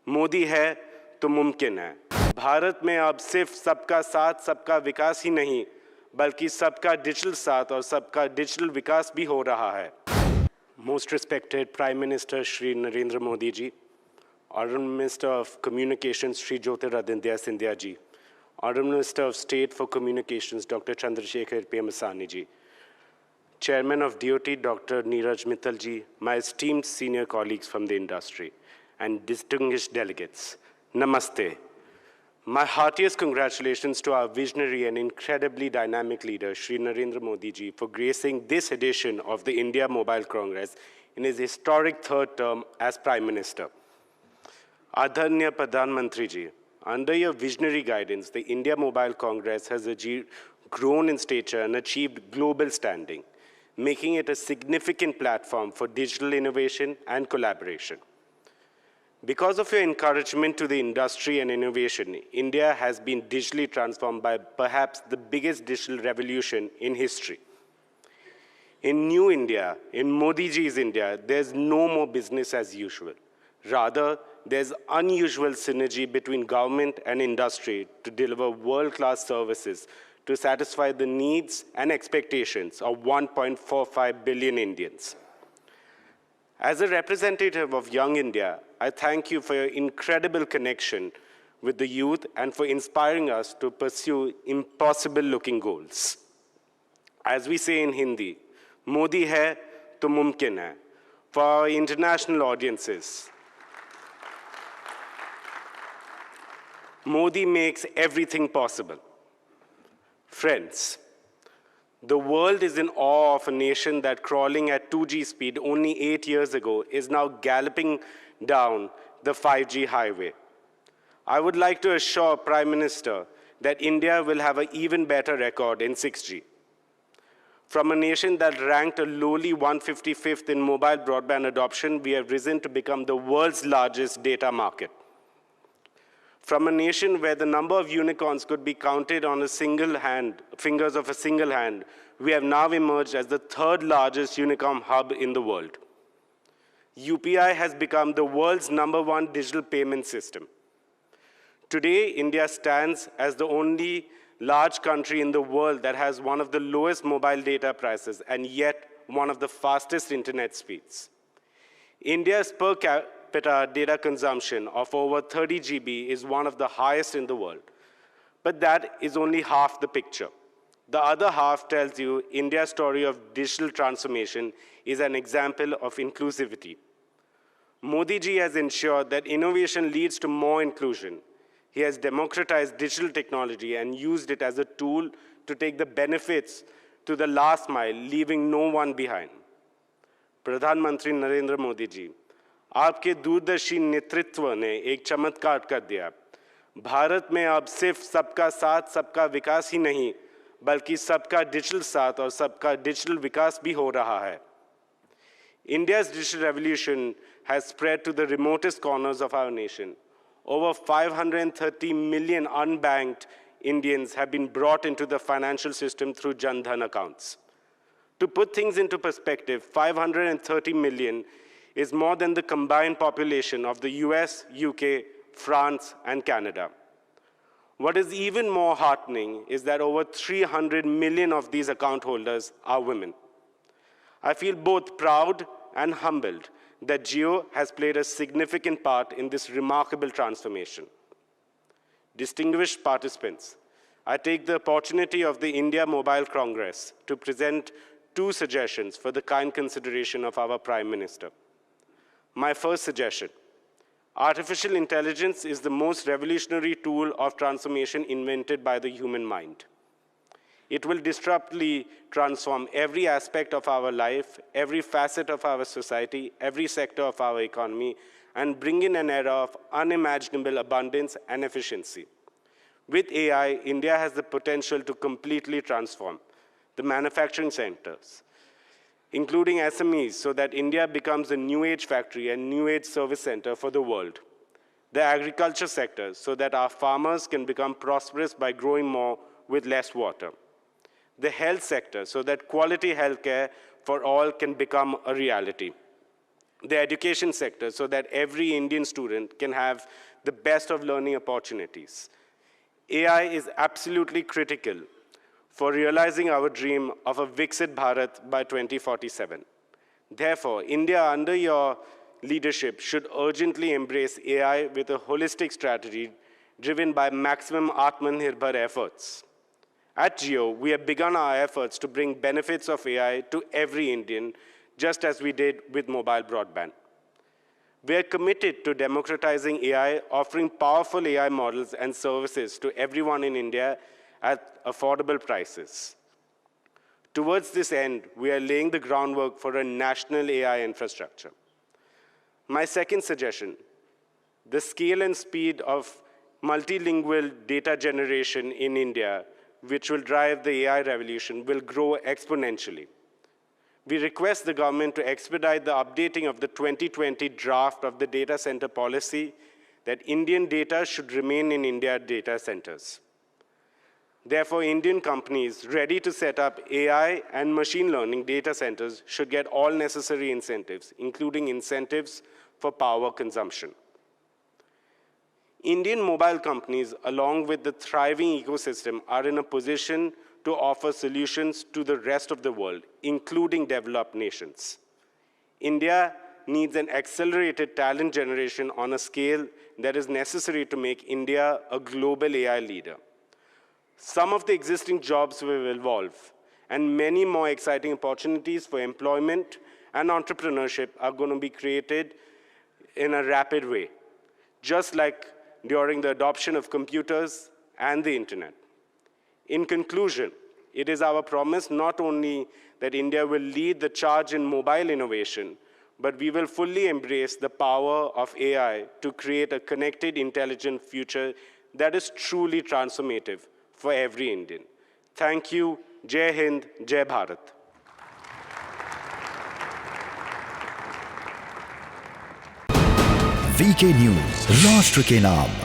मोदी है तो मुमकिन है। भारत में अब सिर्फ सबका साथ सबका विकास ही नहीं बल्कि सबका डिजिटल साथ और सबका डिजिटल विकास भी हो रहा है। Most respected prime minister Shri Narendra Modi ji, Honorable Minister of Communications Shri Jyotiraditya Scindia ji, Honorable Minister of State for Communications Dr. Chandrasekhar Pemasani ji, Chairman of DOT Dr. Neeraj Mittal ji, my esteemed senior colleagues from the industry, and distinguished delegates, Namaste. My heartiest congratulations to our visionary and incredibly dynamic leader, Shri Narendra Modi ji, for gracing this edition of the India Mobile Congress in his historic third term as Prime Minister. Adharnya Pradhan Mantri ji, under your visionary guidance, the India Mobile Congress has grown in stature and achieved global standing, making it a significant platform for digital innovation and collaboration. Because of your encouragement to the industry and innovation, India has been digitally transformed by perhaps the biggest digital revolution in history. In New India, in Modi ji's India, there's no more business as usual. Rather, there's unusual synergy between government and industry to deliver world-class services to satisfy the needs and expectations of 1.45 billion Indians. As a representative of Young India, I thank you for your incredible connection with the youth and for inspiring us to pursue impossible-looking goals. As we say in Hindi, Modi hai to mumkin hai. For our international audiences, Modi makes everything possible. Friends, the world is in awe of a nation that crawling at 2G speed only 8 years ago is now galloping down the 5G highway. I would like to assure Prime Minister that India will have an even better record in 6G. From a nation that ranked a lowly 155th in mobile broadband adoption, we have risen to become the world's largest data market. From a nation where the number of unicorns could be counted on fingers of a single hand, we have now emerged as the third largest unicorn hub in the world. UPI has become the world's #1 digital payment system. Today, India stands as the only large country in the world that has one of the lowest mobile data prices and yet one of the fastest internet speeds. India's per capita data consumption of over 30 GB is one of the highest in the world. But that is only half the picture. The other half tells you India's story of digital transformation is an example of inclusivity. Modi ji has ensured that innovation leads to more inclusion. He has democratized digital technology and used it as a tool to take the benefits to the last mile, leaving no one behind. Pradhan Mantri Narendra Modi ji, आपके दूरदर्शी नेतृत्व ने एक चमत्कार कर दिया। भारत में अब सिर्फ सबका साथ सबका विकास ही नहीं बल्कि सबका डिजिटल साथ और सबका डिजिटल विकास भी हो रहा है। India's digital revolution has spread to the remotest corners of our nation. Over 530 million unbanked Indians have been brought into the financial system through Jan Dhan accounts. To put things into perspective, 530 million is more than the combined population of the US, UK, France, and Canada. What is even more heartening is that over 300 million of these account holders are women. I feel both proud and humbled that Jio has played a significant part in this remarkable transformation. Distinguished participants, I take the opportunity of the India Mobile Congress to present 2 suggestions for the kind consideration of our Prime Minister. My first suggestion: artificial intelligence is the most revolutionary tool of transformation invented by the human mind. It will disruptively transform every aspect of our life, every facet of our society, every sector of our economy, and bring in an era of unimaginable abundance and efficiency. With AI, India has the potential to completely transform the manufacturing sectors, including SMEs, so that India becomes a new age factory and new age service center for the world. The agriculture sector, so that our farmers can become prosperous by growing more with less water. The health sector, so that quality healthcare for all can become a reality. the education sector so that every Indian student can have the best of learning opportunities. AI is absolutely critical for realizing our dream of a Viksit Bharat by 2047. Therefore, India, under your leadership, should urgently embrace AI with a holistic strategy driven by maximum Atmanirbhar efforts. At Jio, we have begun our efforts to bring benefits of AI to every Indian, just as we did with mobile broadband. We are committed to democratizing AI, offering powerful AI models and services to everyone in India at affordable prices. Towards this end, we are laying the groundwork for a national AI infrastructure. My second suggestion, the scale and speed of multilingual data generation in India, which will drive the AI revolution, will grow exponentially. We request the government to expedite the updating of the 2020 draft of the data center policy that Indian data should remain in India data centers. Therefore, Indian companies ready to set up AI and machine learning data centers should get all necessary incentives, including incentives for power consumption. Indian mobile companies, along with the thriving ecosystem, are in a position to offer solutions to the rest of the world, including developed nations. India needs an accelerated talent generation on a scale that is necessary to make India a global AI leader. Some of the existing jobs will evolve, and many more exciting opportunities for employment and entrepreneurship are going to be created in a rapid way, just like during the adoption of computers and the internet. In conclusion, it is our promise not only that India will lead the charge in mobile innovation, but we will fully embrace the power of AI to create a connected, intelligent future that is truly transformative for every Indian. Thank you. Jai Hind, Jai Bharat. VK News, राष्ट्र के नाम।